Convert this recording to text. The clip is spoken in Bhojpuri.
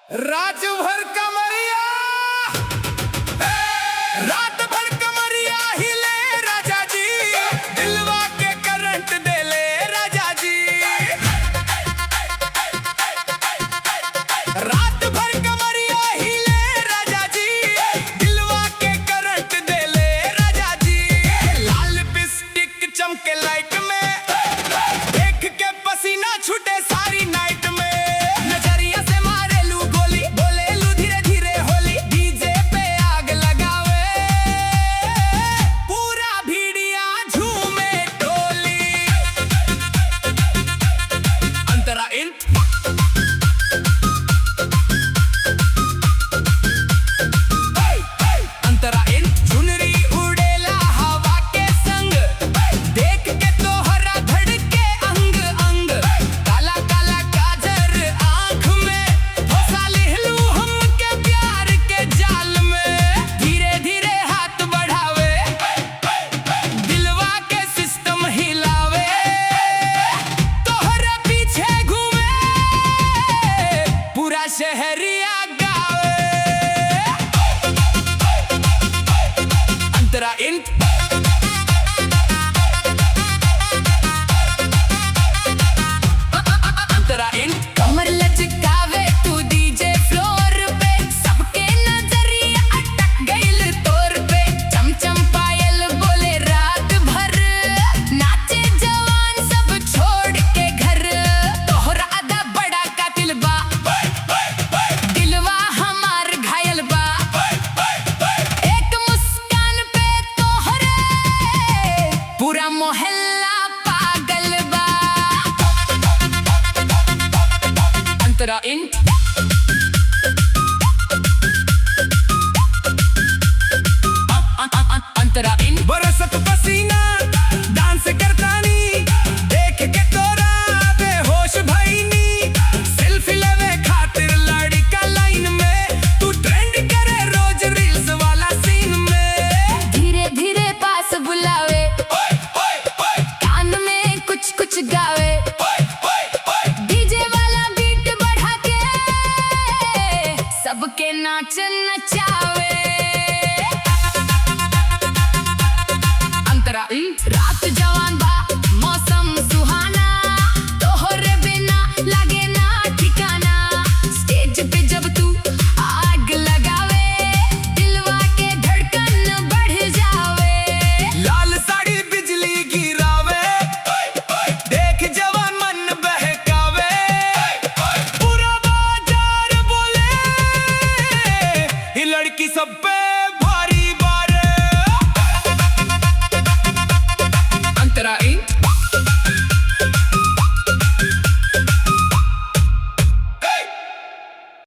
रात भर कमरिया, रात भर कमरिया हिले राजा जी, दिलवा के करंट दे ले राजा जी। रात भर कमरिया हिले राजा जी, दिलवा के करंट दे ले राजा जी। लाल लिपस्टिक चमके लाइट में, देख के पसीना छूटे सारी नाइट में। नजरिया से मारे लू गोली, बोले लू धीरे धीरे होली, डीजे पे आग लगावे, पूरा भीड़िया झूमे टोली। अंतरा इन अंतरा इन चुनरी उड़ेला हवा के संग, देख के तोहरा धड़के अंग अंग। काला काला काजर आँख में, फंसा लेलू हमके प्यार के जाल में। धीरे धीरे हाथ बढ़ावे, दिलवा के सिस्टम हिलावे, तोहरा पीछे घूमे पूरा शहरिया गावे। अंतरा इन अंतरा इन कमर लचकावे तू डीजे फ्लोर पे, सबके नजरिया अटक गइल तोर पे। चमचम पायल बोले रात भर, नाचे जवान सब छोड़ के घर। तोहरा अदा बड़ा कातिल बा, दिलवा हमार घायल बा। एक मुस्कान पे तोहरे पूरा मोहल्ला पागल बा। अंतरा इन अंतरा इन बरसत पसीना डांस करता नी, देख के तोरा बेहोश भईनी। सेल्फी लेवे खातिर लड़का लाइन में, तू ट्रेंड करे रोज रील्स वाला सीन में। धीरे धीरे पास बुलावे, कान में कुछ कुछ गावे, डीजे वाला बीट बढ़ा के सबके नाच नचावे। अंतरा रात जवान बा, मौसम सुहाना, तोहरे बिना लगे ना ठिकाना। स्टेज पे जब तू आग लगावे, दिलवा के धड़कन बढ़ जावे। लाल साड़ी बिजली गिरावे, देख जवान मन बहकावे, पूरा बाजार बोले ये लड़की सब पे